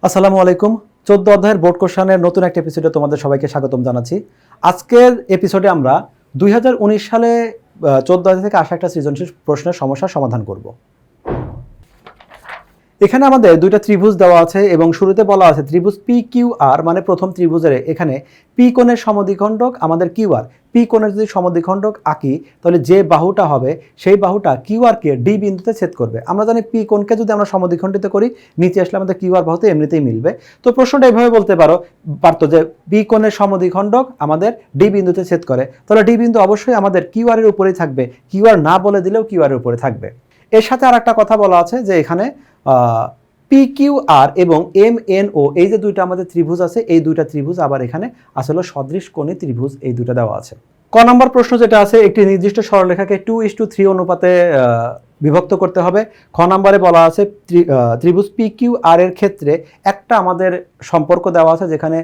আসসালামু আলাইকুম। 14 অধ্যায়ের বোর্ড কোশ্চেনের নতুন একটা এপিসোডে তোমাদের সবাইকে স্বাগতম জানাচ্ছি। আজকের এপিসোডে আমরা 2019 সালে 14 অধ্যায় থেকে আসা একটা সৃজনশীল প্রশ্নের সমস্যার সমাধান করব। এখানে আমাদের দুইটা ত্রিভুজ দেওয়া আছে এবং শুরুতে বলা আছে ত্রিভুজ পি কিউ আর মানে প্রথম ত্রিভুজের এখানে পি কোণের সমদ্বিখণ্ডক আমাদের কিউ আর। পি কোণের যদি সমদ্বিখণ্ডক আঁকি তাহলে যে বাহুটা হবে সেই বাহুটা কিউ আর কে ডি বিন্দুতে ছেদ করবে। আমরা জানি পি কোণকে যদি আমরা সমদ্বিখণ্ডিত করি নিচে আসলে আমাদের কিউ আর বাহুতে এমনিতেই মিলবে। তো প্রশ্নটা এভাবে বলতে পারতো যে পি কোণের সমদ্বিখণ্ডক আমাদের ডি বিন্দুতে ছেদ করে, তাহলে ডি বিন্দু অবশ্যই আমাদের কিউ আর এর উপরেই থাকবে, কিউ আর না বলে দিলেও কিউ আর এর উপরে থাকবে। এর সাথে আর একটা কথা বলা আছে যে এখানে পি কিউ আর এবং এম এন ও এই যে দুইটা আমাদের ত্রিভুজ আছে এই দুইটা ত্রিভুজ আবার এখানে আসলে সদৃশ কোণী ত্রিভুজ এই দুইটা দেওয়া আছে। ক নম্বর প্রশ্ন যেটা আছে একটি নির্দিষ্ট সরলরেখাকে 2:3 অনুপাতে বিভক্ত করতে হবে। খ নম্বরে বলা আছে ত্রিভুজ পি কিউ আর এর ক্ষেত্রে একটা আমাদের সম্পর্ক দেওয়া আছে যেখানে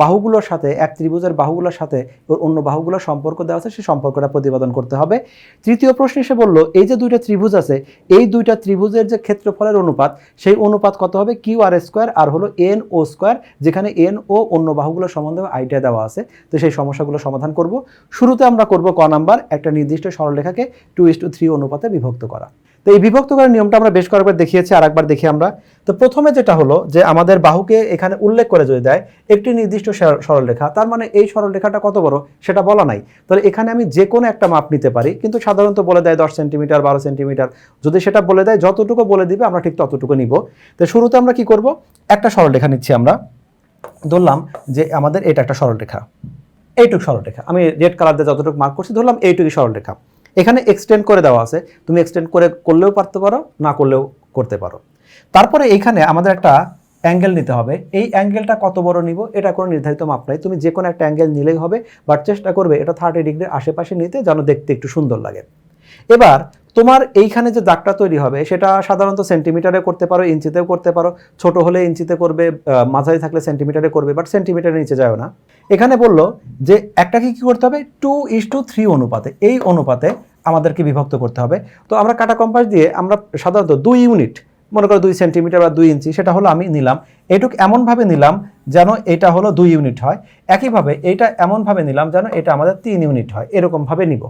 বাহুগুলোর সাথে এক ত্রিভুজের বাহুগুলোর সাথে অন্য বাহুগুলোর সম্পর্ক দেওয়া আছে, সেই সম্পর্কটা প্রতিপাদন করতে হবে। তৃতীয় প্রশ্ন এসে বললো এই যে দুইটা ত্রিভুজ আছে এই দুইটা ত্রিভুজের যে ক্ষেত্রফলের অনুপাত সেই অনুপাত কত হবে কিউ আর স্কোয়ার আর হলো এন ও স্কোয়ার, যেখানে এন ও অন্য বাহুগুলোর সম্বন্ধে আইডিয়া দেওয়া আছে। তো সেই সমস্যাগুলো সমাধান করব। শুরুতে আমরা করব ক নাম্বার একটা নির্দিষ্ট সরলরেখাকে 2:3 অনুপাতে বিভক্ত করা। তো এই বিভক্ত করার নিয়মটা আমরা বেশ কয়েকবার দেখিয়েছি, আর একবার দেখি আমরা। তো প্রথমে যেটা হলো যে আমাদের বাহুকে এখানে উল্লেখ করে যদি দেয় একটি নির্দিষ্ট সরলরেখা, তার মানে এই সরলরেখাটা কত বড় সেটা বলা নাই, তাহলে এখানে আমি যে কোনো একটা মাপ নিতে পারি, কিন্তু সাধারণত বলে দেয় 10 সেন্টিমিটার 12 সেন্টিমিটার। যদি সেটা বলে দেয় যতটুকু বলে দিবে আমরা ঠিক ততটুকু নিব। তো শুরুতে আমরা কি করব, একটা সরলরেখা নিচ্ছি। আমরা ধরলাম যে আমাদের এটা একটা সরলরেখা, এইটুকু সরলরেখা আমি রেড কালার দিয়ে যতটুকু মার্ক করছি ধরলাম এইটুকু সরলরেখা। এখানে এক্সটেন্ড করে দেওয়া আছে, তুমি এক্সটেন্ড করলেও পারতে পারো, না করলেও করতে পারো। তারপরে এইখানে আমাদের একটা অ্যাঙ্গেল নিতে হবে। এই অ্যাঙ্গেলটা কত বড় নিব এটা কোনো নির্ধারিত মাপ নাই, তুমি যে কোনো একটা অ্যাঙ্গেল নিলেই হবে, বাট চেষ্টা করবে এটা 30 ডিগ্রির আশেপাশে নিতে যেন দেখতে একটু সুন্দর লাগে। এবার তোমার এইখানে যে দাগটা তৈরি হবে সেটা সাধারণত সেন্টিমিটারে করতে পারো, ইঞ্চিতেও করতে পারো, ছোট হলে ইঞ্চিতে করবে, মাঝারি থাকলে সেন্টিমিটারে করবে, বাট সেন্টিমিটারের নিচে যাও না। এখানে বললো যে একটাকে কি করতে হবে 2:3 অনুপাতে, এই অনুপাতে আমাদেরকে বিভক্ত করতে হবে। তো আমরা কাটা কম্পাস দিয়ে আমরা সাধারণত 2 ইউনিট, মনে করো 2 সেন্টিমিটার বা 2 ইঞ্চি, সেটা হলো আমি নিলাম এটুক এমনভাবে নিলাম যেন এটা হলো 2 ইউনিট হয়। একইভাবে এইটা এমনভাবে নিলাম যেন এটা আমাদের 3 ইউনিট হয়, এরকমভাবে নিব।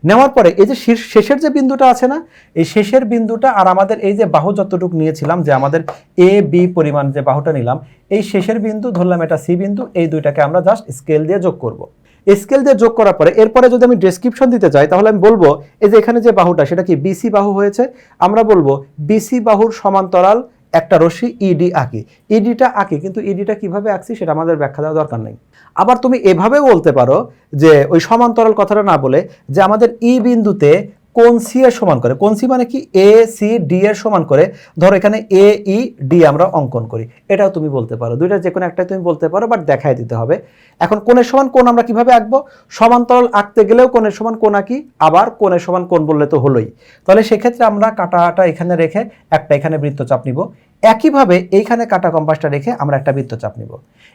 নেওয়ার পরে এই যে শেষের যে বিন্দুটা আছে না, এই শেষের বিন্দুটা আর আমাদের এই যে বাহু যতটুকু নিয়েছিলাম যে আমাদের এ বি পরিমাণ যে বাহুটা নিলাম, এই শেষের বিন্দু ধরলাম এটা সি বিন্দু, এই দুইটাকে আমরা জাস্ট স্কেল দিয়ে যোগ করব। স্কেল দিয়ে যোগ করার পরে এরপরে যদি আমি ডেসক্রিপশন দিতে চাই তাহলে আমি বলবো এই যে এখানে যে বাহুটা সেটা কি বিসি বাহু হয়েছে, আমরা বলবো বিসি বাহুর সমান্তরাল একটা রশ্মি ইডি আঁকি। ইডিটা আঁকি, কিন্তু ইডিটা কিভাবে আঁকছি সেটা আমাদের ব্যাখ্যা দেওয়া দরকার নেই। আবার তুমি এভাবেও বলতে পারো যে ওই সমান্তরাল কথাটা না বলে যে আমাদের ই বিন্দুতে কোণ সি এর সমান করে, কোণ সি মানে কি এ সি ডি এর সমান করে, ধরো এখানে এ ই ডি আমরা অঙ্কন করি, এটাও তুমি বলতে পারো। দুইটা যে কোনো একটাই তুমি বলতে পারো, বাট দেখায় দিতে হবে। এখন কোণের সমান কোণ আমরা কিভাবে আঁকবো, সমান্তরাল আঁকতে গেলেও কোণের সমান কোণ আঁকি, আবার কোণের সমান কোণ বললে তো হলোই। তাহলে সেক্ষেত্রে আমরা কাটাটা এখানে রেখে একটা এখানে বৃত্তচাপ নিব, একইভাবে এইখানে কাটা কম্পাসটা রেখে আমরা একটা বৃত্তচাপ নিব।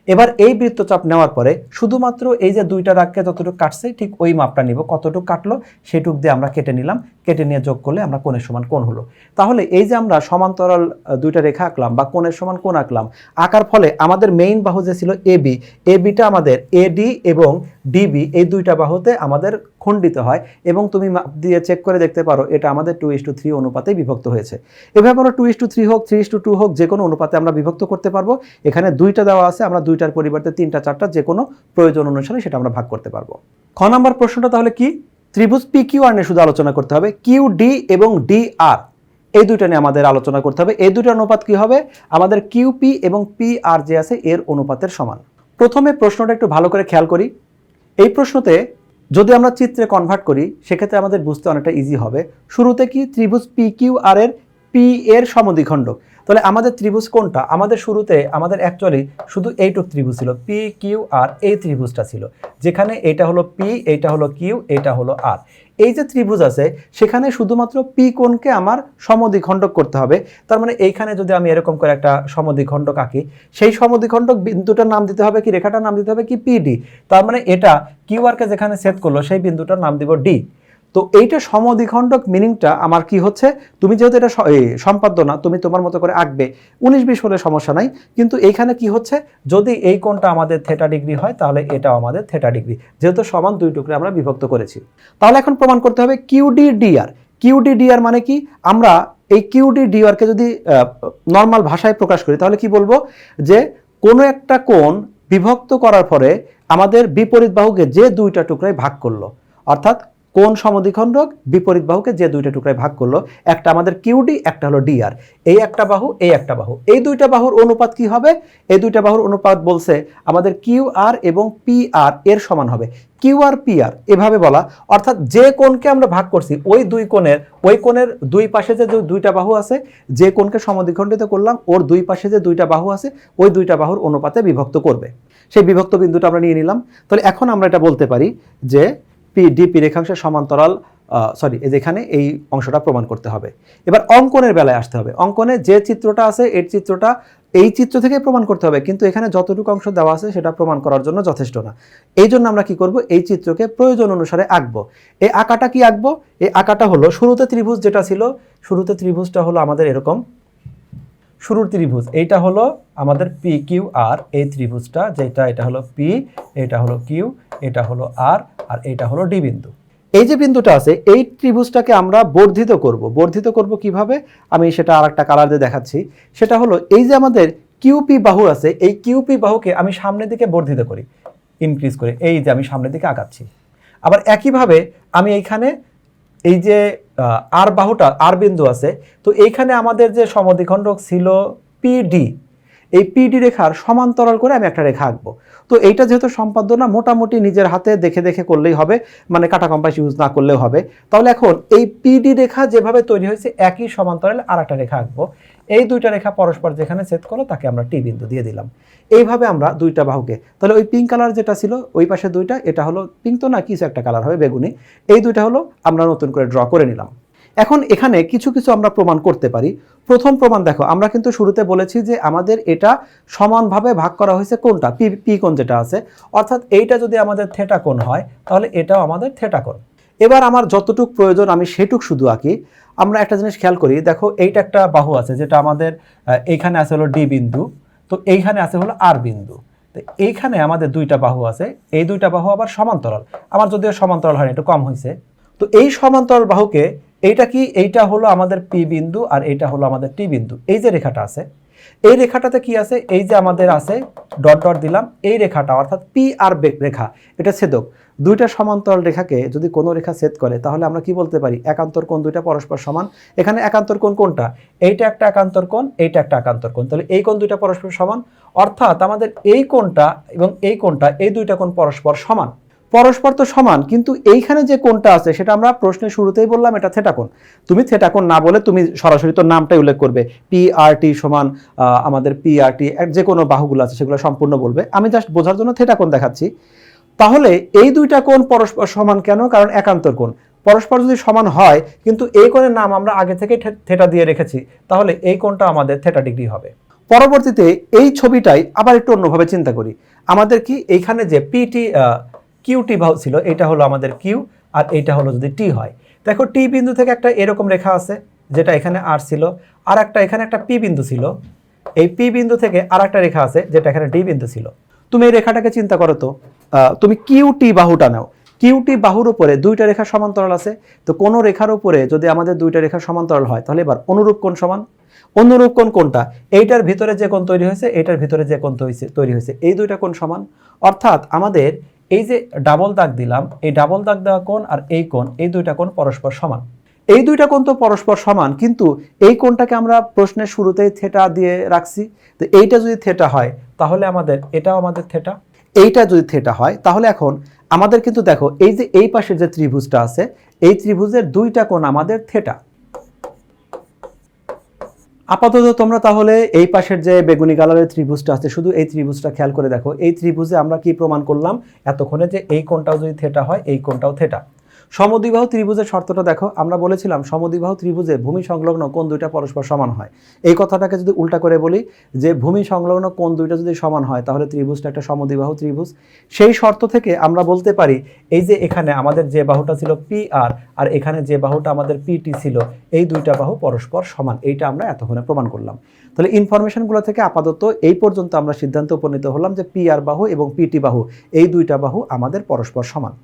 এবার এই বৃত্তচাপ নেওয়ার পরে শুধুমাত্র এই যে দুইটা দাগকে যতটুকু কাটছে ঠিক ওই মাপটা নিব, কতটুকু কাটলো সেটুক দিয়ে আমরা কেটে নিলাম, কেটে নিয়ে যোগ করলে আমরা কোণের সমান কোণ হলো। তাহলে এই যে আমরা সমান্তরাল দুইটা রেখা আঁকলাম বা কোণের সমান কোণ আঁকলাম, আঁকার ফলে আমাদের মেইন বাহু যে ছিল এবি, এবিটা আমাদের এডি এবং ডিবি এই দুইটা বাহুতে আমাদের খণ্ডিত হয়, এবং তুমি মাপ দিয়ে চেক করে দেখতে পারো এটা আমাদের 2:3 অনুপাতে বিভক্ত হয়েছে। এভাবে আমরা 2:3 হোক 3:2 হোক যে কোনো অনুপাতে আমরা বিভক্ত করতে পারবো। এখানে দুইটা দেওয়া আছে, আমরা দুইটার পরিবর্তে 3টা 4টা যে কোনো প্রয়োজন অনুসারে সেটা আমরা ভাগ করতে পারবো। খ নাম্বার প্রশ্নটা তাহলে কি, ত্রিভুজ পি কিউ আর নিয়ে শুধু আলোচনা করতে হবে, কিউ ডি এবং ডি আর এই দুইটা নিয়ে আমাদের আলোচনা করতে হবে। এই দুইটার অনুপাত কি হবে, আমাদের কিউ পি এবং পি আর যে আছে এর অনুপাতের সমান। প্রথমে প্রশ্নটা একটু ভালো করে খেয়াল করি। এই প্রশ্নতে যদি আমরা চিত্রে কনভার্ট করি সেক্ষেত্রে আমাদের বুঝতে অনেকটা ইজি হবে। শুরুতে কি ত্রিভুজ পি কিউ আর এর পি এর সমদ্বিখণ্ডক, তাহলে আমাদের ত্রিভুজ কোনটা, আমাদের শুরুতে আমাদের অ্যাকচুয়ালি শুধু এইটুক ত্রিভুজ ছিল, পি কিউ আর এই ত্রিভুজটা ছিল, যেখানে এটা হলো পি, এইটা হলো কিউ, এইটা হলো আর। এই যে ত্রিভুজ আছে সেখানে শুধুমাত্র পি কোণকে আমার সমদ্বিখণ্ডক করতে হবে। তার মানে এইখানে যদি আমি এরকম করে একটা সমদ্বিখণ্ডক আঁকি, সেই সমদ্বিখণ্ডক বিন্দুটার নাম দিতে হবে কি, রেখাটার নাম দিতে হবে কি পিডি। তার মানে এটা কিউ আর কে যেখানে ছেদ করলো সেই বিন্দুটার নাম দিব ডি। তো এইটা সমদ্বিখণ্ডক মিনিংটা আমার কি হচ্ছে, তুমি যেহেতু এটা সম্পাদ্য না, তুমি তোমার মতো করে আঁকবে, 19-20 হলে সমস্যা নাই, কিন্তু এইখানে কি হচ্ছে, যদি এই কোণটা আমাদের থেটা ডিগ্রি হয় তাহলে এটাও আমাদের থেটা ডিগ্রি, যেহেতু সমান দুই টুকরে আমরা বিভক্ত করেছি। তাহলে এখন প্রমাণ করতে হবে কিউডি ডিআর। কিউডি ডিআর মানে কি, আমরা এই কিউডি ডিআরকে যদি নর্মাল ভাষায় প্রকাশ করি তাহলে কি বলবো, যে কোনো একটা কোণ বিভক্ত করার পরে আমাদের বিপরীত বাহুকে যে দুইটা টুকরায় ভাগ করলো, অর্থাৎ কোণ সমদ্বিখণ্ডক বিপরীত বাহুকে যে দুইটা টুকরায় ভাগ করলো, একটা আমাদের কিউডি, একটা হলো ডিআর, এই একটা বাহু, এই একটা বাহু, এই দুইটা বাহুর অনুপাত কি হবে, এই দুইটা বাহুর অনুপাত বলছে আমাদের কিউ আর এবং পি আর এর সমান হবে। কিউ আর পি আর এভাবে বলা, অর্থাৎ যে কোণকে আমরা ভাগ করছি ওই কোণের দুই পাশে যে দুইটা বাহু আছে, যে কোণকে সমদ্বিখণ্ডিত করলাম ওর দুই পাশে যে দুইটা বাহু আছে ওই দুইটা বাহুর অনুপাতে বিভক্ত করবে, সেই বিভক্ত বিন্দুটা আমরা নিয়ে নিলাম। তাহলে এখন আমরা এটা বলতে পারি যে ডিপি রেখাংশের সমান্তরাল, যেখানে এই অংশটা প্রমাণ করতে হবে। এবার অঙ্কনের বেলায় আসতে হবে। অঙ্কনে যে চিত্রটা আছে এর চিত্রটা এই চিত্র থেকে প্রমাণ করতে হবে, কিন্তু এখানে যতটুকু অংশ দেওয়া আছে সেটা প্রমাণ করার জন্য যথেষ্ট না। এই জন্য আমরা কি করব, এই চিত্রকে প্রয়োজন অনুসারে আঁকবো। এই আঁকাটা কি আঁকবো, এই আঁকাটা হলো শুরুতে ত্রিভুজ যেটা ছিল, শুরুতে ত্রিভুজটা হলো আমাদের এরকম, শুরুর ত্রিভুজ এইটা হলো আমাদের পি কিউ আর, এই ত্রিভুজটা যেটা, এটা হলো পি, এটা হলো কিউ, এটা হলো আর, আর এটা হলো ডি বিন্দু। এই যে বিন্দুটা আছে এই ত্রিভুজটাকে আমরা বর্ধিত করব কিভাবে, আমি সেটা আরেকটা কালার দিয়ে দেখাচ্ছি। সেটা হলো এই যে আমাদের কিউপি বাহু আছে, এই কিউপি বাহুকে আমি সামনের দিকে বর্ধিত করি, ইনক্রিজ করে, এই যে আমি সামনের দিকে আগাচ্ছি। আবার একইভাবে আমি এইখানে এই যে আর বাহুটা, আর বিন্দু আছে, তো এইখানে আমাদের যে সমদ্বিখণ্ডক ছিল পিডি, এই পিডি রেখার সমান্তরাল করে আমি একটা রেখা আঁকবো। তো এইটা যেহেতু সম্পাদ্য না, মোটামুটি নিজের হাতে দেখে দেখে করলেই হবে, মানে কাটা কম্পাস ইউজ না করলেও হবে। তাহলে এখন এই পিডি রেখা যেভাবে তৈরি হয়েছে একই সমান্তরালে আর একটা রেখা আঁকবো। এই দুইটা রেখা পরস্পর যেখানে ছেদ করলো তাকে আমরা টি বিন্দু দিয়ে দিলাম। এইভাবে আমরা দুইটা বাহুকে, তাহলে ওই পিঙ্ক কালার যেটা ছিল ওই পাশে দুইটা, এটা হলো পিঙ্ক তো না, কিছু একটা কালার হবে বেগুনি, এই দুইটা হলো আমরা নতুন করে ড্র করে নিলাম। এখন এখানে কিছু কিছু আমরা প্রমাণ করতে পারি। প্রথম প্রমাণ দেখো, আমরা কিন্তু শুরুতে বলেছি যে আমাদের এটা সমানভাবে ভাগ করা হয়েছে কোনটা, পি কোণ যেটা আছে, অর্থাৎ এইটা যদি আমাদের থেটা কোণ হয় তাহলে এটাও আমাদের থেটা কোণ। এবার আমার যতটুক প্রয়োজন আমি সেটুক শুধু আঁকি। আমরা একটা জিনিস খেয়াল করি, দেখো এইটা একটা বাহু আছে যেটা আমাদের এইখানে আছে হলো ডি বিন্দু, তো এইখানে আছে হলো আর বিন্দু, তো এইখানে আমাদের দুইটা বাহু আছে, এই দুইটা বাহু আবার সমান্তরাল, আমার যদিও সমান্তরাল হয় একটু কম হয়েছে। তো এই সমান্তরাল বাহুকে, এইটা কি, এইটা হলো আমাদের পি বিন্দু আর এইটা হলো আমাদের টি বিন্দু। এই যে রেখাটা আছে, এই রেখাটাতে কি আছে, এই যে আমাদের আছে ডট ডট দিলাম, এই রেখাটা অর্থাৎ পি আর রেখা, এটা ছেদক। দুইটা সমান্তরাল রেখাকে যদি কোনো রেখা ছেদ করে তাহলে আমরা কি বলতে পারি, একান্তর কোণ দুইটা পরস্পর সমান। এখানে একান্তর কোণ কোনটা, এইটা একটা একান্তর কোণ, এইটা একটা একান্তর কোণ, তাহলে এই কোণ দুইটা পরস্পর সমান, অর্থাৎ আমাদের এই কোণটা এবং এই কোণটা, এই দুইটা কোণ পরস্পর সমান। পরস্পর তো সমান, কিন্তু এইখানে যে কোণটা আছে সেটা আমরা প্রশ্নের শুরুতেই বললাম এটা থেটা কোণ। তুমি থেটা কোণ না বলে তুমি সরাসরি তো নামটাই উল্লেখ করবে, পি আর টি সমান আমাদের পি আর টি, যে কোনো বাহুগুলো আছে সেগুলো সম্পূর্ণ বলবে। আমি জাস্ট বোঝার জন্য থেটা কোণ দেখাচ্ছি। তাহলে এই দুইটা কোণ পরস্পর সমান কেন, কারণ একান্তর কোণ। পরস্পর যদি সমান হয় কিন্তু এই কোণের নাম আমরা আগে থেকে থেটা দিয়ে রেখেছি, তাহলে এই কোণটা আমাদের থেটা ডিগ্রি হবে। পরবর্তীতে এই ছবিটাই আবার একটু অন্যভাবে চিন্তা করি। আমাদের কি এইখানে যে পিটি কিউটি বাহু ছিল, এটা হলো আমাদের কিউ আর এইটা হলো যদি টি হয়, দেখো টি বিন্দু থেকে একটা এরকম রেখা আছে যেটা এখানে আর ছিল, আর একটা এখানে একটা পি বিন্দু ছিল, এই পি বিন্দু থেকে আর একটা রেখা আছে যেটা এখানে ডি বিন্দু ছিল। তুমি এই রেখাটাকে চিন্তা করো তো, তুমি কিউটি বাহুটা নাও, কিউটি বাহুর উপরে দুইটা রেখা সমান্তরাল আছে, তো কোনো রেখার উপরে যদি আমাদের দুইটা রেখা সমান্তরাল হয় তাহলে এবার অনুরূপ কোণ সমান। অনুরূপ কোণ কোনটা, এইটার ভিতরে যে কোণ তৈরি হয়েছে, এইটার ভিতরে যে কোণ তৈরি হয়েছে, এই দুইটা কোণ সমান। অর্থাৎ আমাদের এই যে ডাবল দাগ দিলাম, এই ডাবল দাগ দেওয়া কোণ আর এই কোণ, এই দুইটা কোণ পরস্পর সমান। এই দুইটা কোণ তো পরস্পর সমান, কিন্তু এই কোণটাকে আমরা প্রশ্নের শুরুতেই থেটা দিয়ে রাখছি, তো এইটা যদি থেটা হয় তাহলে আমাদের এটাও আমাদের থেটা, এইটা যদি থেটা হয় তাহলে এখন আমাদের কিন্তু দেখো এই যে এই পাশের যে ত্রিভুজটা আছে, এই ত্রিভুজের দুইটা কোণ আমাদের থেটা। আপাতত তোমরা তাহলে এই পাশের যে বেগুনি কালারের ত্রিভুজটা আছে শুধু এই ত্রিভুজটা খেয়াল করে দেখো, এই ত্রিভুজে আমরা কি প্রমাণ করলাম এতক্ষণে, যে এই কোণটাও যদি থেটা হয় এই কোণটাও থেটা। সমদ্বিবাহু ত্রিভুজের শর্তটা দেখো, আমরা বলেছিলাম সমদ্বিবাহু ত্রিভুজে ভূমি সংলগ্ন কোণ দুইটা পরস্পর সমান হয়। এই কথাটাকে যদি উল্টা করে বলি যে ভূমি সংলগ্ন কোণ দুইটা যদি সমান হয় তাহলে ত্রিভুজটা একটা সমদ্বিবাহু ত্রিভুজ। সেই শর্ত থেকে আমরা বলতে পারি এই যে এখানে আমাদের যে বাহুটা ছিল পি আর এখানে যে বাহুটা আমাদের পিটি ছিল, এই দুইটা বাহু পরস্পর সমান। এইটা আমরা এতক্ষণে প্রমাণ করলাম। তাহলে ইনফরমেশনগুলো থেকে আপাতত এই পর্যন্ত আমরা সিদ্ধান্তে উপনীত হলাম যে পি আর বাহু এবং পিটি বাহু, এই দুইটা বাহু আমাদের পরস্পর সমান।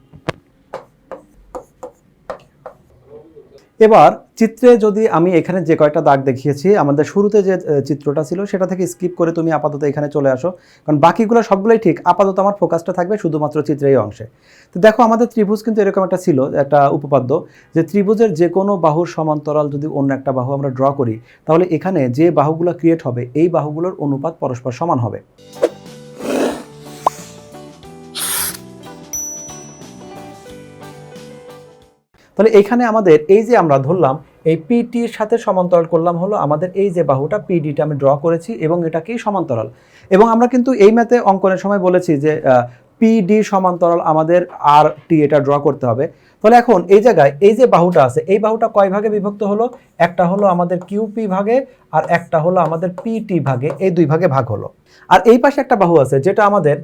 এবার চিত্রে যদি আমি এখানে যে কয়টা দাগ দেখিয়েছি, আমাদের শুরুতে যে চিত্রটা ছিল সেটা থেকে স্কিপ করে তুমি আপাতত এখানে চলে আসো, কারণ বাকিগুলো সবগুলোই ঠিক। আপাতত আমার ফোকাসটা থাকবে শুধুমাত্র চিত্রের এই অংশে। তো দেখো আমাদের ত্রিভুজ কিন্তু এরকম একটা ছিল, একটা উপপাদ্য, যে ত্রিভুজের যে কোনো বাহুর সমান্তরাল যদি অন্য একটা বাহু আমরা ড্র করি তাহলে এখানে যে বাহুগুলো ক্রিয়েট হবে এই বাহুগুলোর অনুপাত পরস্পর সমান হবে। তাহলে এখানে আমাদের এই যে আমরা ধরলাম এই পিটির সাথে সমান্তরাল করলাম হলো আমাদের এই যে বাহুটা পিডিটা আমি ড্র করেছি এবং এটাকেই সমান্তরাল। এবং আমরা কিন্তু এই ম্যাথে অঙ্কনের সময় বলেছি যে পিডি সমান্তরাল আমাদের আর টি এটা ড্র করতে হবে। তাহলে এখন এই জায়গায় এই যে বাহুটা আছে এই বাহুটা কয় ভাগে বিভক্ত হলো, একটা হলো আমাদের কিউপি ভাগে আর একটা হলো আমাদের পিটি ভাগে, এই দুই ভাগে ভাগ হলো। আর এই পাশে একটা বাহু আছে যেটা আমাদের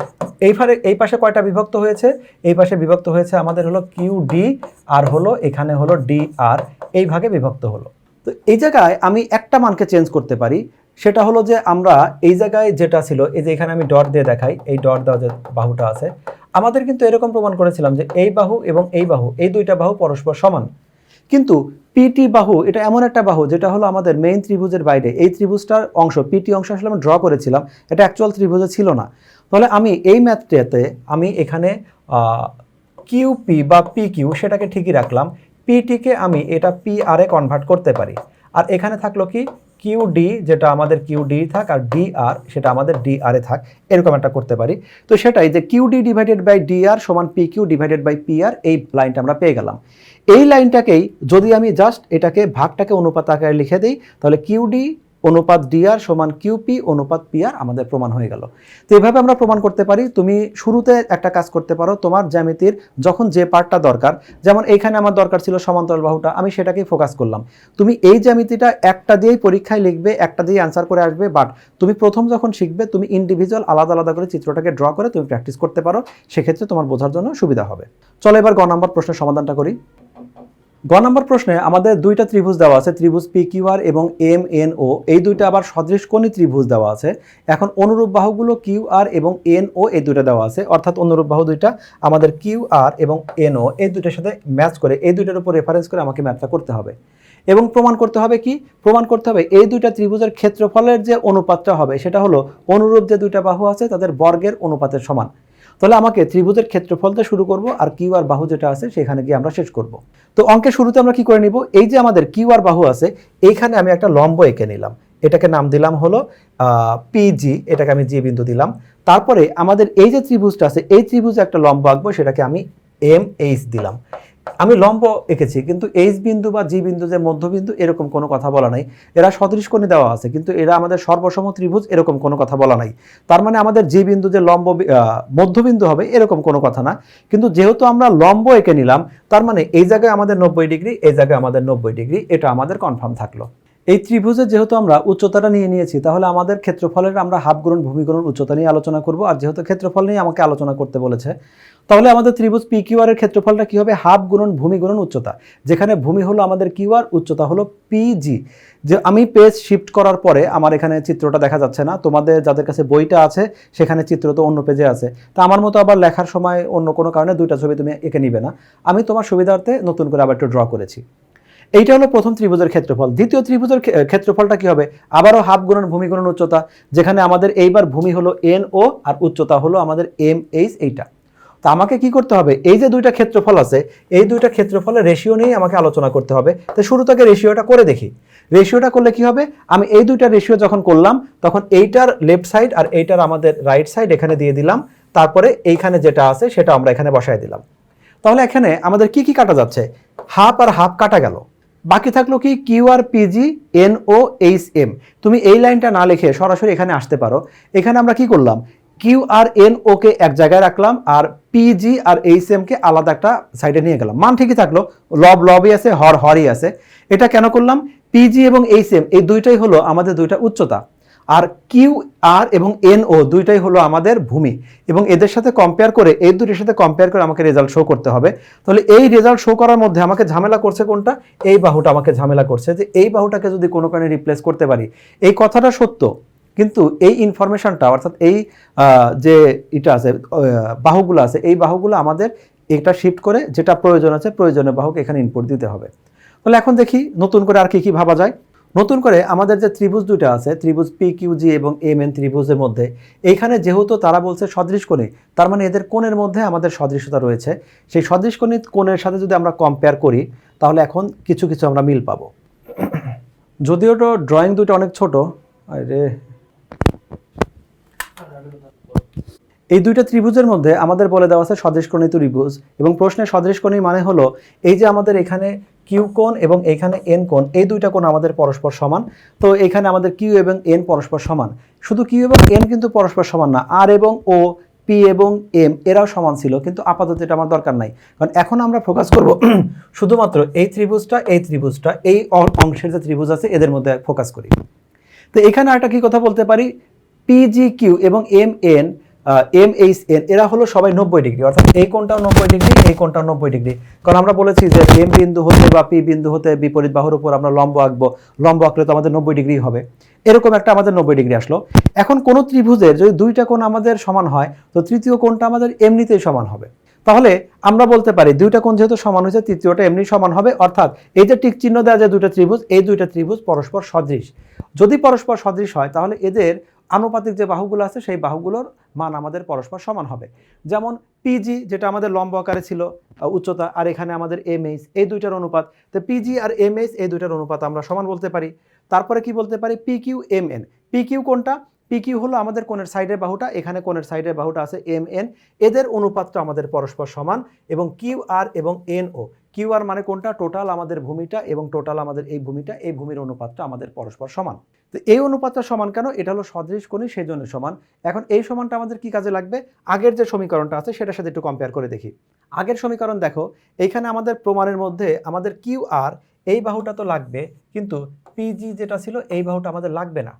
এই পাশে কয়টা বিভক্ত হয়েছে, এই পাশে বিভক্ত হয়েছে আমাদের হলো কিউ ডি আর হলো এখানে হলো ডি আর, এই ভাগে বিভক্ত হলো। তো এই জায়গায় আমি একটা মানকে চেঞ্জ করতে পারি, সেটা হলো যে আমরা এই জায়গায় যেটা ছিল এই যে এখানে আমি ডট দিয়ে দেখাই, এই ডট দেওয়া যে বাহুটা আছে আমাদের কিন্তু এরকম প্রমাণ করেছিলাম যে এই বাহু এবং এই বাহু এই দুইটা বাহু পরস্পর সমান। কিন্তু পিটি বাহু এটা এমন একটা বাহু যেটা হলো আমাদের মেইন ত্রিভুজের বাইরে। এই ত্রিভুজটার অংশ পিটি অংশ আসলে আমি ড্র করেছিলাম, এটা অ্যাকচুয়াল ত্রিভুজে ছিল না। তাহলে আমি এই ম্যাথটাতে আমি এখানে কিউপি বা পি কিউ সেটাকে ঠিকই রাখলাম, পিটিকে আমি এটা পি আর এ কনভার্ট করতে পারি। আর এখানে থাকলো কি কিউ ডি, যেটা আমাদের কিউ ডি থাক, আর ডি আর সেটা আমাদের ডি আর এ থাক, এরকম একটা করতে পারি। তো সেটাই যে Q D divided by D R সমান P Q divided by P R, এই লাইনটা আমরা পেয়ে গেলাম। এই লাইনটাকেই যদি আমি জাস্ট এটাকে ভাগটাকে অনুপাত আকারে লিখে দিই তাহলে কিউ ডি অনুপাত ডিআর সমান কিউপি অনুপাত পিআর আমাদের প্রমাণ হয়ে গেল। তো এইভাবে আমরা প্রমাণ করতে পারি। তুমি শুরুতে একটা কাজ করতে পারো, তোমার জ্যামিতির যখন যে পার্টটা দরকার, যেমন এইখানে আমার দরকার ছিল সমান্তরাল বাহুটা, আমি সেটাকেই ফোকাস করলাম। তুমি এই জ্যামিতিটা একটা দিয়েই পরীক্ষায় লিখবে, একটা দিয়ে অ্যান্সার করে আসবে, বাট তুমি প্রথম যখন শিখবে তুমি ইন্ডিভিজুয়াল আলাদা আলাদা করে চিত্রটাকে ড্র করে তুমি প্র্যাকটিস করতে পারো, সেক্ষেত্রে তোমার বোঝার জন্য সুবিধা হবে। চলো এবার গ নম্বর প্রশ্নের সমাধানটা করি। গ নম্বর প্রশ্নে আমাদের দুইটা ত্রিভুজ দেওয়া আছে, ত্রিভুজ পি কিউ আর এবং এম এন ও, এই দুইটা আবার সদৃশকোণী ত্রিভুজ দেওয়া আছে। এখন অনুরূপ বাহুগুলো কিউ আর এবং এন ও এই দুইটা দেওয়া আছে, অর্থাৎ অনুরূপ বাহু দুইটা আমাদের কিউ আর এবং এন ও এই দুইটার সাথে ম্যাচ করে, এই দুইটার উপর রেফারেন্স করে আমাকে ম্যাথটা করতে হবে। এবং প্রমাণ করতে হবে কি, প্রমাণ করতে হবে এই দুইটা ত্রিভুজের ক্ষেত্রফলের যে অনুপাতটা হবে সেটা হলো অনুরূপ যে দুইটা বাহু আছে তাদের বর্গের অনুপাতের সমান। তাহলে আমাকে ত্রিভুজের ক্ষেত্রফলটা শুরু করব আর কিউ আর বাহু যেটা আছে সেখানে গিয়ে আমরা শেষ করব। তো অঙ্কের শুরুতে আমরা কি করে নিব, এই যে আমাদের কিউ আর বাহু আছে এইখানে আমি একটা লম্ব এঁকে নিলাম, এটাকে নাম দিলাম হলো পিজি, এটাকে আমি জি বিন্দু দিলাম। তারপরে আমাদের এই যে ত্রিভুজটা আছে এই ত্রিভুজে একটা লম্ব আঁকবো, সেটাকে আমি এম এইচ দিলাম। আমি লম্ব এঁকেছি কিন্তু এইচ বিন্দু বা জি বিন্দু যে মধ্যবিন্দু এরকম কোনো কথা বলা নাই। এরা সদৃশকোণী দেওয়া আছে কিন্তু এরা আমাদের সর্বসম ত্রিভুজ এরকম কোনো কথা বলা নাই। তার মানে আমাদের জি বিন্দু যে লম্ব মধ্যবিন্দু হবে এরকম কোনো কথা না। কিন্তু যেহেতু আমরা লম্ব এঁকে নিলাম তার মানে এই জায়গায় আমাদের 90 ডিগ্রি, এই জায়গায় আমাদের 90 ডিগ্রি, এটা আমাদের কনফার্ম থাকলো। এই ত্রিভুজে যেহেতু আমরা উচ্চতাটা নিয়ে নিয়েছি তাহলে আমাদের ক্ষেত্রফলের আমরা হাফ গুণন ভূমি গুণন উচ্চতা নিয়ে আলোচনা করব। আর যেহেতু ক্ষেত্রফল নিয়ে আমাকে আলোচনা করতে বলেছে তাহলে আমাদের ত্রিভুজ পি কিউ আর এর ক্ষেত্রফলটা কি হবে, হাফ গুণন ভূমি গুণন উচ্চতা, যেখানে ভূমি হলো আমাদের কিউ আর, উচ্চতা হলো পিজি। যে আমি পেজ শিফট করার পরে আমার এখানে চিত্রটা দেখা যাচ্ছে না, তোমাদের যাদের কাছে বইটা আছে সেখানে চিত্র তো অন্য পেজে আছে। তা আমার মতো আবার লেখার সময় অন্য কোনো কারণে দুইটা ছবি তুমি এঁকে নিবে না, আমি তোমার সুবিধার্থে নতুন করে আবার একটু ড্র করেছি। এইটা হলো প্রথম ত্রিভুজের ক্ষেত্রফল। দ্বিতীয় ত্রিভুজের ক্ষেত্রফলটা কি হবে, আবারও হাফ গুণন ভূমি গুণন উচ্চতা, যেখানে আমাদের এইবার ভূমি হলো এন ও আর উচ্চতা হলো আমাদের এম এইচ। এইটা তো আমাকে কি করতে হবে, এই যে দুইটা ক্ষেত্রফল আছে এই দুইটা ক্ষেত্রফলের রেশিও নিয়ে আমাকে আলোচনা করতে হবে। তো শুরু থেকে রেশিওটা করে দেখি। রেশিওটা করলে কি হবে, আমি এই দুইটা রেশিও যখন করলাম তখন এইটার লেফট সাইড আর এইটার আমাদের রাইট সাইড এখানে দিয়ে দিলাম, তারপরে এইখানে যেটা আছে সেটা আমরা এখানে বসায় দিলাম। তাহলে এখানে আমাদের কি কি কাটা যাচ্ছে, হাফ আর হাফ কাটা গেল, বাকি থাকলো কি কিউ আর পিজি এন ও এইচ এম। তুমি এই লাইনটা না লিখে সরাসরি এখানে আসতে পারো। এখানে আমরা কি করলাম, কিউ আর এন ওকে এক জায়গায় রাখলাম, আর পিজি আর এইচ এম কে আলাদা একটা সাইডে নিয়ে গেলাম। মান ঠিকই থাকলো, লবই আছে, হরই আছে। এটা কেন করলাম? পিজি এবং এইচ এম এই দুইটাই হলো আমাদের দুইটা উচ্চতা, আর কিউ আর এবং এন ও দুইটাই হলো আমাদের ভূমি, এবং এদের সাথে কম্পেয়ার করে, এই দুটির সাথে কম্পেয়ার করে আমাকে রেজাল্ট শো করতে হবে। তাহলে এই রেজাল্ট শো করার মধ্যে আমাকে ঝামেলা করছে কোনটা? এই বাহুটা আমাকে ঝামেলা করছে, যে এই বাহুটাকে যদি কোনো কারণে রিপ্লেস করতে পারি। এই কথাটা সত্য, কিন্তু এই ইনফরমেশনটা, অর্থাৎ এই যে এটা আছে, বাহুগুলো আছে, এই বাহুগুলো আমাদের এটা শিফট করে যেটা প্রয়োজন আছে, প্রয়োজনীয় বাহুকে এখানে ইনপুট দিতে হবে। তাহলে এখন দেখি নতুন করে আর কি কি ভাবা যায়। নতুন করে আমাদের যে ত্রিভুজ দুটো আছে, ত্রিভুজ পি কিউ জি এবং এম এন ত্রিভুজের মধ্যে, এইখানে যেহেতু তারা বলছে সদৃশ কোণে, তার মানে এদের কোণের মধ্যে আমাদের সদৃশতা রয়েছে। সেই সদৃশ কোণের সাথে যদি আমরা কম্পেয়ার করি, তাহলে এখন কিছু কিছু আমরা মিল পাবো। যদিও তো ড্রয়িং দুটো অনেক ছোট, আরে এই দুইটা ত্রিভুজের মধ্যে আমাদের বলে দেওয়া আছে সদৃশকোণী ত্রিভুজ, এবং প্রশ্নে সদৃশকোণী মানে হলো এই যে আমাদের এখানে কিউ কোণ এবং এখানে এন কোণ, এই দুইটা কোণ আমাদের পরস্পর সমান। তো এখানে আমাদের কিউ এবং এন পরস্পর সমান। শুধু কিউ এবং এন কিন্তু পরস্পর সমান না, আর এবং ও, পি এবং এম এরাও সমান ছিল, কিন্তু আপাতত এটা আমার দরকার নাই, কারণ এখন আমরা ফোকাস করব শুধুমাত্র এই ত্রিভুজটা, এই অংশের যে ত্রিভুজ আছে এদের মধ্যে ফোকাস করি। তো এখানে একটা কি কথা বলতে পারি, পিজি কিউ এবং M N, M H N এরা হলো সবাই 90 ডিগ্রি, অর্থাৎ এই কোণটাও 90 ডিগ্রি, এই কোণটাও 90 ডিগ্রি। কারণ আমরা বলেছি যে এম বিন্দু হতে বা পি বিন্দু হতে বিপরীত বাহুর উপর আমরা লম্ব আঁকবো, লম্ব আঁকলে তো আমাদের 90 ডিগ্রি হবে। এরকম একটা আমাদের 90 ডিগ্রি আসলো। এখন কোন ত্রিভুজের যদি দুইটা কোণ আমাদের সমান হয়, তো তৃতীয় কোণটা আমাদের এমনিতেই সমান হবে। তাহলে আমরা বলতে পারি দুইটা কোণ যেহেতু সমান হয়েছে, তৃতীয়টা এমনি সমান হবে, অর্থাৎ এই যে টিক চিহ্ন দেওয়া যায় দুইটা ত্রিভুজ, এই দুইটা ত্রিভুজ পরস্পর সদৃশ। যদি পরস্পর সদৃশ হয়, তাহলে এদের আনুপাতিক যে বাহুগুলো আছে সেই বাহুগুলোর মান আমাদের পরস্পর সমান হবে। যেমন পিজি যেটা আমাদের লম্ব আকারে ছিল উচ্চতা, আর এখানে আমাদের এম এইচ, এই দুইটার অনুপাত, তো পিজি আর এম এইচ এই দুইটার অনুপাত আমরা সমান বলতে পারি। তারপরে কি বলতে পারি, P Q M N. P Q কোনটা? পি কিউ হলো আমাদের কোণের সাইডের বাহুটা, এখানে কোণের সাইডের বাহুটা আছে এম এন, এদের অনুপাতটা আমাদের পরস্পর সমান। এবং কিউ আর এবং এন ও, কিউ আর মানে কোনটা? টোটাল আমাদের ভূমিটা, এবং টোটাল আমাদের এই ভূমিটা, এই ভূমির অনুপাতটা আমাদের পরস্পর সমান। তো এই অনুপাতটা সমান কেন? এটা হলো সদৃশ কোণী, সেই জন্য সমান। এখন এই সমানটা আমাদের কি কাজে লাগবে? আগের যে সমীকরণটা আছে সেটার সাথে একটু কম্পেয়ার করে দেখি। আগের সমীকরণ দেখো, এইখানে আমাদের প্রমাণের মধ্যে আমাদের কিউ আর এই বাহুটা তো লাগবে, কিন্তু পিজি যেটা ছিল এই বাহুটা আমাদের লাগবে না।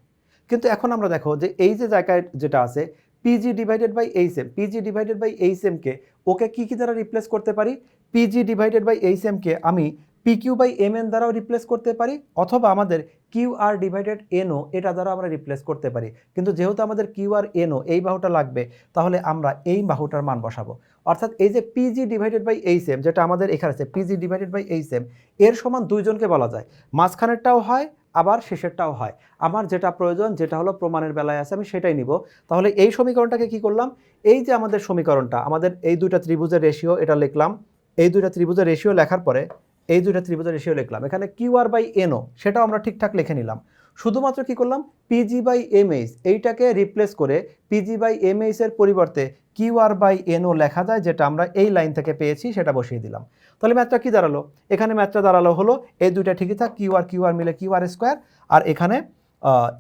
কিন্তু এখন আমরা দেখো যে এই যে জায়গায় যেটা আছে PG divided by H M, P G divided by H M কে ওকে কি দ্বারা রিপ্লেস করতে পারি? P G divided by H M কে আমি P Q by M N দ্বারাও রিপ্লেস করতে পারি, অথবা আমাদের কিউ আর ডিভাইডেড এনও এটা দ্বারা আমরা রিপ্লেস করতে পারি। কিন্তু যেহেতু আমাদের কিউ আর এনও এই বাহুটা লাগবে, তাহলে আমরা এই বাহুটার মান বসাবো। অর্থাৎ এই যে PG divided by H M যেটা আমাদের এখানে আছে, PG divided by H M এর সমান দুইজনকে বলা যায়, মাঝখানেরটাও হয় আবার শেষেরটাও হয়। আমার যেটা প্রয়োজন, যেটা হলো প্রমাণের বেলায় আছে, আমি সেটাই নিব। তাহলে এই সমীকরণটাকে কি করলাম, এই যে আমাদের সমীকরণটা, আমাদের এই দুইটা ত্রিভুজের রেশিও এটা লিখলাম, এই দুইটা ত্রিভুজের রেশিও লেখার পরে এই দুইটা ত্রিভুজের রেশিও লিখলাম, এখানে কিউ আর বাই এনও সেটাও আমরা ঠিকঠাক লিখে নিলাম। শুধুমাত্র কি করলাম, পিজি বাই এম এইচ এইটাকে রিপ্লেস করে পিজি বাই এম এইচ এর পরিবর্তে কিউ আর বাই এনও লেখা যায়, যেটা আমরা এই লাইন থেকে পেয়েছি সেটা বসিয়ে দিলাম। তাহলে ম্যাথটা কি দাঁড়ালো? এখানে ম্যাথটা দাঁড়ালো হলো এই দুইটা ঠিকই থাক, কিউ আর মিলে কিউ আর স্কোয়ার, আর এখানে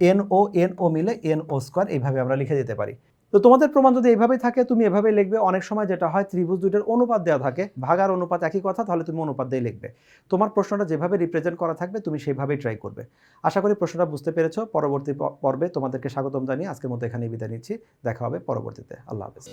এন ও মিলে এন ও স্কোয়ার, এইভাবে আমরা লিখে দিতে পারি। তো তোমাদের প্রমাণ যদি এইভাবেই থাকে তুমি এভাবে লিখবে। অনেক সময় যেটা হয় ত্রিভুজ দুইটার অনুপাত দেওয়া থাকে, ভাগার অনুপাত একই কথা, তাহলে তুমি অনুপাত দিয়ে লিখবে। তোমার প্রশ্নটা যেভাবে রিপ্রেজেন্ট করা থাকবে তুমি সেইভাবেই ট্রাই করবে। আশা করি প্রশ্নটা বুঝতে পেরেছো। পরবর্তী পর্বে তোমাদেরকে স্বাগতম জানিয়ে আজকের মতো এখানেই বিদায় নিচ্ছি। দেখা হবে পরবর্তীতে। আল্লাহ হাফেজ।